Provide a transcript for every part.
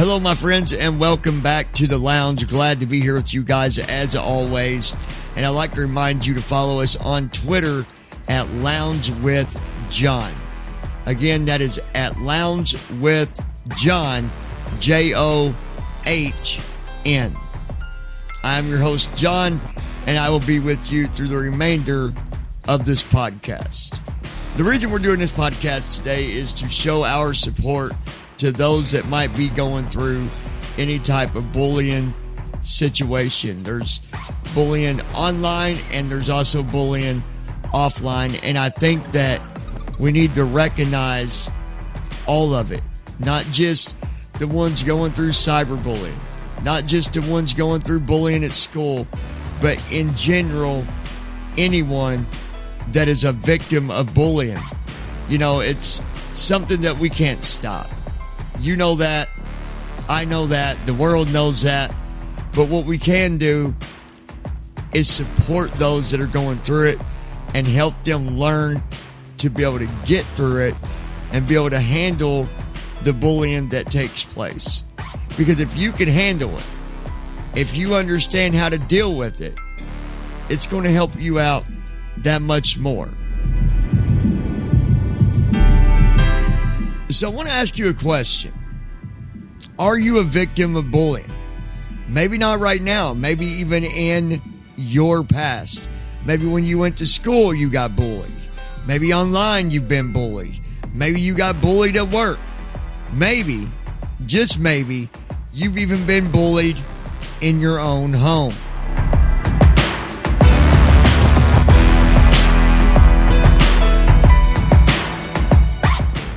Hello, my friends, and welcome back to the lounge. Glad to be here with you guys as always. And I'd like to remind you to follow us on Twitter at Lounge with John. Again, that is at Lounge with John, John. I'm your host, John, and I will be with you through the remainder of this podcast. The reason we're doing this podcast today is to show our support to those that might be going through any type of bullying situation. There's bullying online and there's also bullying offline. And I think that we need to recognize all of it. Not just the ones going through cyberbullying. Not just the ones going through bullying at school. But in general, anyone that is a victim of bullying. You know, it's something that we can't stop. You know that. I know that. The world knows that. But what we can do is support those that are going through it and help them learn to be able to get through it and be able to handle the bullying that takes place. Because if you can handle it, if you understand how to deal with it, it's going to help you out that much more. So I want to ask you a question. Are you a victim of bullying? Maybe not right now. Maybe even in your past. Maybe when you went to school, you got bullied. Maybe online, you've been bullied. Maybe you got bullied at work. Maybe, just maybe, you've even been bullied in your own home.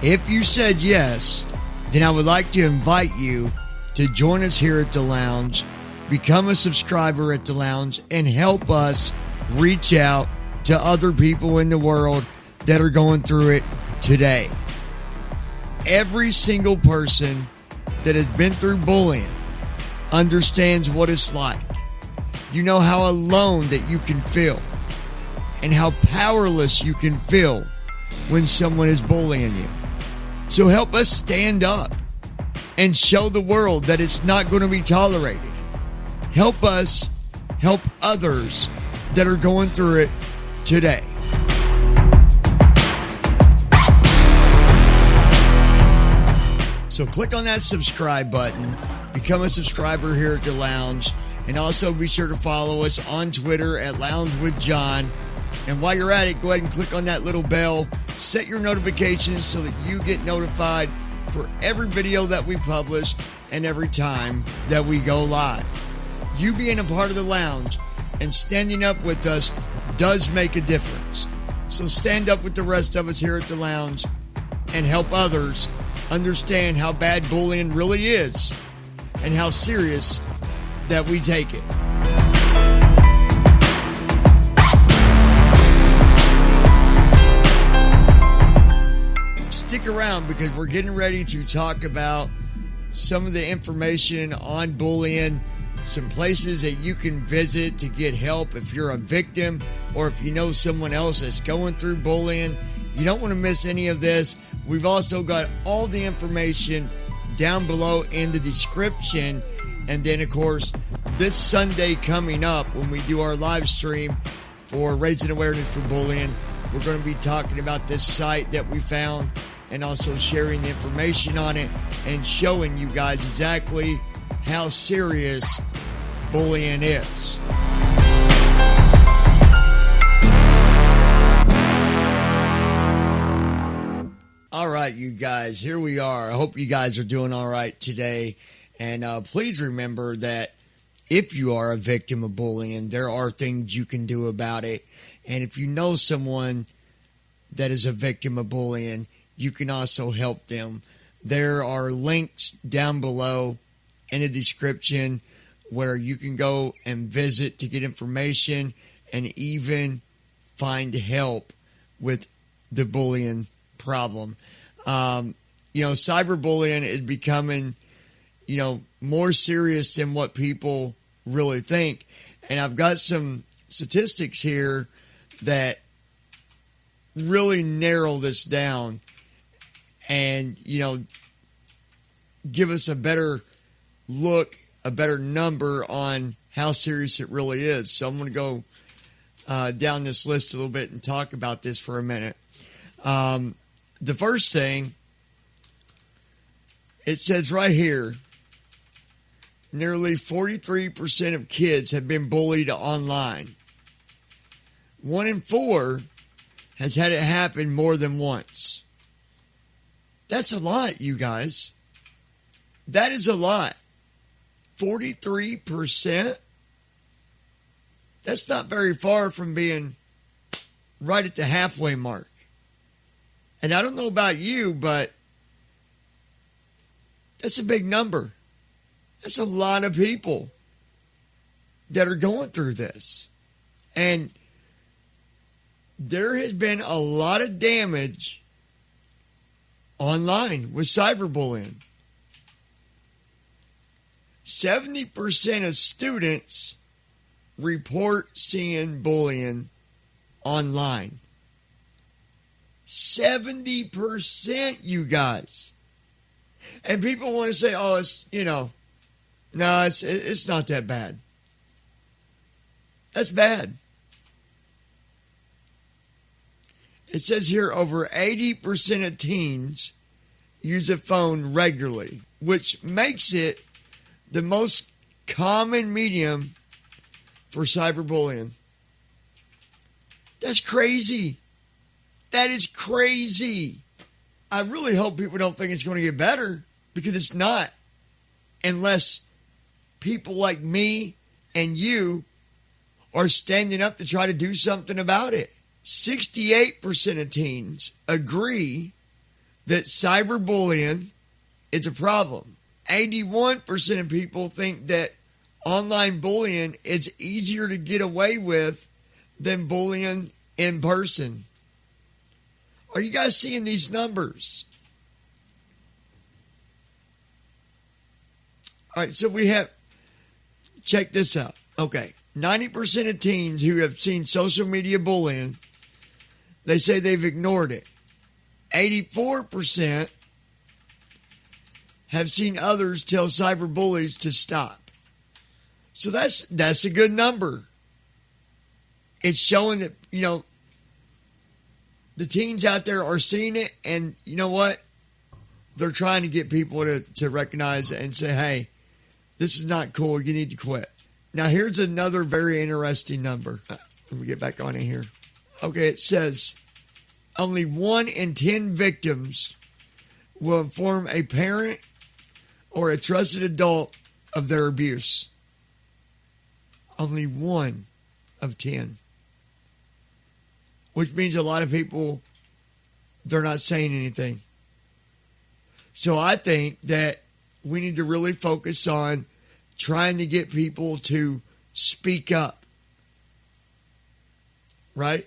If you said yes, then I would like to invite you to join us here at the lounge, become a subscriber at the lounge, and help us reach out to other people in the world that are going through it today. Every single person that has been through bullying understands what it's like. You know how alone that you can feel and how powerless you can feel when someone is bullying you. So help us stand up and show the world that it's not going to be tolerated. Help us help others that are going through it today. So click on that subscribe button, become a subscriber here at the lounge, and also be sure to follow us on Twitter at Lounge with John. And while you're at it, go ahead and click on that little bell. Set your notifications so that you get notified for every video that we publish and every time that we go live. You being a part of the lounge and standing up with us does make a difference. So stand up with the rest of us here at the lounge and help others understand how bad bullying really is and how serious that we take it. Stick around because we're getting ready to talk about some of the information on bullying, some places that you can visit to get help if you're a victim or if you know someone else that's going through bullying. You don't want to miss any of this. We've also got all the information down below in the description. And then, of course, this Sunday coming up when we do our live stream for raising awareness for bullying, we're going to be talking about this site that we found and also sharing the information on it and showing you guys exactly how serious bullying is. All right, you guys, here we are. I hope you guys are doing all right today. And please remember that if you are a victim of bullying, there are things you can do about it. And if you know someone that is a victim of bullying, you can also help them. There are links down below in the description where you can go and visit to get information and even find help with the bullying problem. Cyberbullying is becoming, more serious than what people really think. And I've got some statistics here that really narrow this down and, give us a better look a better number on how serious it really is. So I'm going to go down this list a little bit and talk about this for a minute. The first thing, it says right here, nearly 43% of kids have been bullied online. 1 in 4 has had it happen more than once. That's a lot, you guys. That is a lot. 43%? That's not very far from being right at the halfway mark. And I don't know about you, but that's a big number. That's a lot of people that are going through this. And there has been a lot of damage online with cyberbullying. 70% of students report seeing bullying online. 70%, you guys. And people want to say, oh, it's, no, it's not that bad. That's bad. It says here over 80% of teens use a phone regularly, which makes it the most common medium for cyberbullying. That's crazy. That is crazy. I really hope people don't think it's going to get better, because it's not, unless people like me and you are standing up to try to do something about it. 68% of teens agree that cyberbullying is a problem. 81% of people think that online bullying is easier to get away with than bullying in person. Are you guys seeing these numbers? All right, so we have, check this out. Okay, 90% of teens who have seen social media bullying, they say they've ignored it. 84% have seen others tell cyberbullies to stop. So that's a good number. It's showing that, the teens out there are seeing it, and you know what? They're trying to get people to recognize it and say, hey, this is not cool. You need to quit. Now, here's another very interesting number. Let me get back on in here. Okay, it says only 1 in 10 victims will inform a parent or a trusted adult of their abuse. Only 1 of 10. Which means a lot of people, they're not saying anything. So I think that we need to really focus on trying to get people to speak up. Right?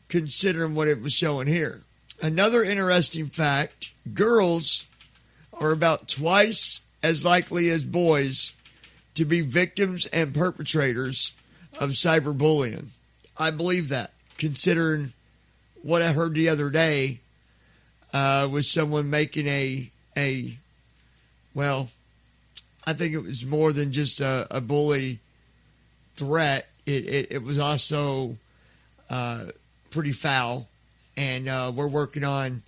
Considering what it was showing here. Another interesting fact, girls are about twice as likely as boys to be victims and perpetrators of cyberbullying. I believe that, considering what I heard the other day was someone making well, I think it was more than just a bully threat. It was also pretty foul, and we're working on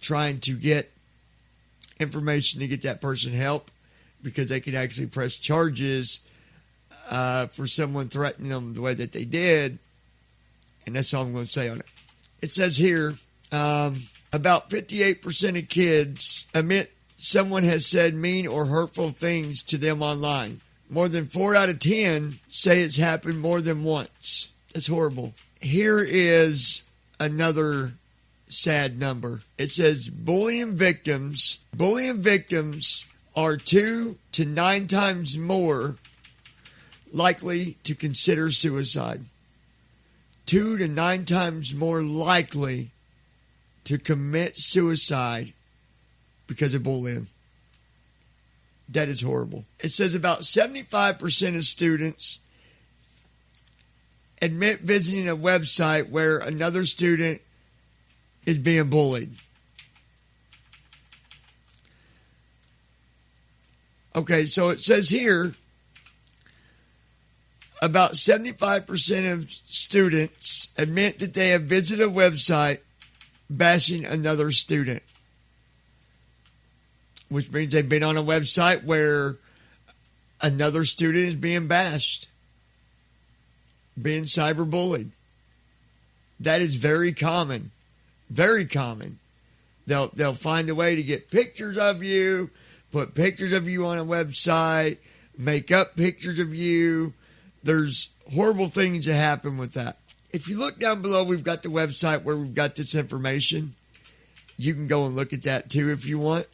trying to get information to get that person help, because they can actually press charges for someone threatening them the way that they did. And that's all I'm going to say on it. It says here, about 58% of kids admit someone has said mean or hurtful things to them online. More than 4 out of 10 say it's happened more than once. That's horrible. Here is another sad number. It says bullying victims are 2 to 9 times more likely to consider suicide. 2 to 9 times more likely to commit suicide because of bullying. That is horrible. It says about 75% of students admit visiting a website where another student is being bullied. Okay, so it says here about 75% of students admit that they have visited a website bashing another student, which means they've been on a website where another student is being bashed, being cyberbullied. That is very common. Very common. They'll find a way to get pictures of you, put pictures of you on a website, make up pictures of you. There's horrible things that happen with that. If you look down below, we've got the website where we've got this information. You can go and look at that too if you want.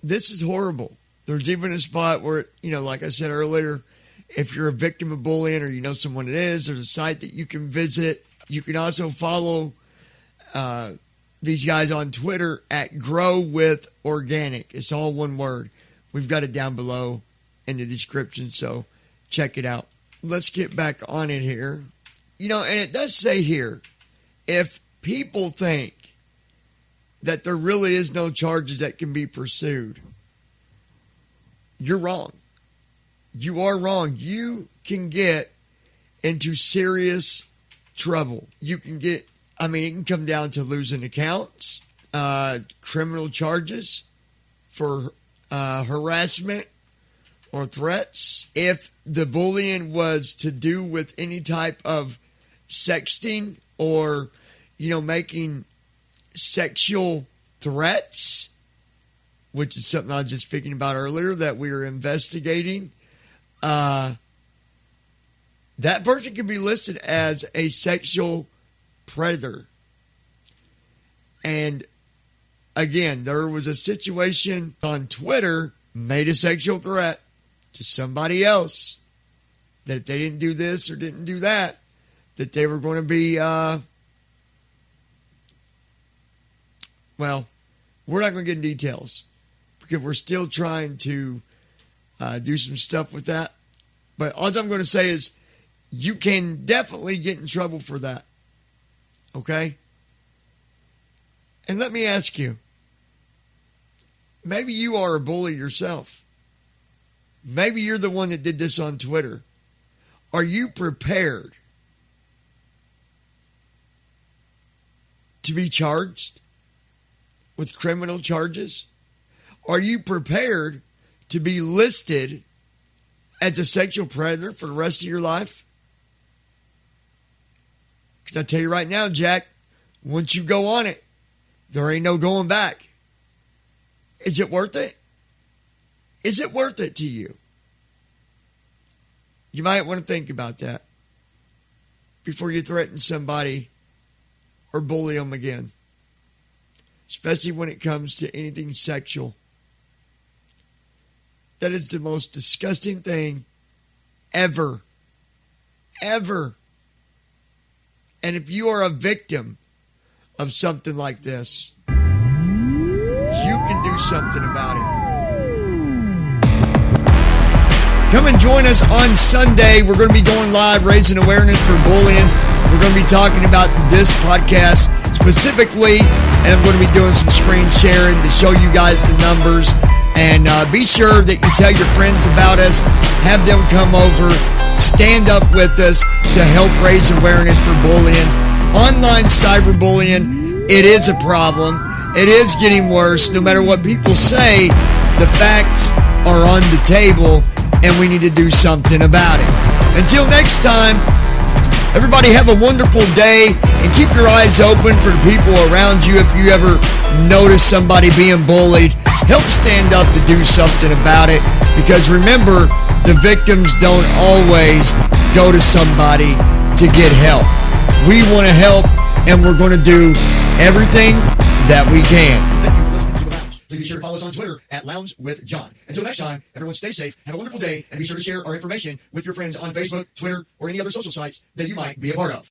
This is horrible. There's even a spot where, like I said earlier, if you're a victim of bullying or you know someone that is, there's a site that you can visit. You can also follow these guys on Twitter at GrowWithOrganic. It's all one word. We've got it down below in the description, so check it out. Let's get back on it here. And it does say here, if people think that there really is no charges that can be pursued, you're wrong. You are wrong. You can get into serious trouble. You can get, it can come down to losing accounts, criminal charges for harassment or threats. If the bullying was to do with any type of sexting or, making sexual threats, which is something I was just speaking about earlier that we are investigating, that person can be listed as a sexual predator. And again, there was a situation on Twitter, made a sexual threat to somebody else, that if they didn't do this or didn't do that, that they were going to be, we're not going to get in details because we're still trying to do some stuff with that. But all I'm going to say is you can definitely get in trouble for that. Okay? And let me ask you, maybe you are a bully yourself. Maybe you're the one that did this on Twitter. Are you prepared to be charged with criminal charges? Are you prepared to be listed as a sexual predator for the rest of your life? Because I tell you right now, Jack, once you go on it, there ain't no going back. Is it worth it? Is it worth it to you? You might want to think about that before you threaten somebody or bully them again. Especially when it comes to anything sexual. That is the most disgusting thing ever. Ever. And if you are a victim of something like this, you can do something about it. Come and join us on Sunday. We're going to be going live, raising awareness for bullying. We're going to be talking about this podcast specifically, and I'm going to be doing some screen sharing to show you guys the numbers. And be sure that you tell your friends about us, have them come over, stand up with us to help raise awareness for bullying. Online cyberbullying, it is a problem. It is getting worse. No matter what people say, the facts are on the table, and we need to do something about it. Until next time, everybody have a wonderful day, and keep your eyes open for the people around you. If you ever notice somebody being bullied, help stand up to do something about it, because remember, the victims don't always go to somebody to get help. We want to help, and we're going to do everything that we can. Thank you for listening to The Lounge. Please be sure to follow us on Twitter at Lounge with John. Until next time, everyone stay safe, have a wonderful day, and be sure to share our information with your friends on Facebook, Twitter, or any other social sites that you might be a part of.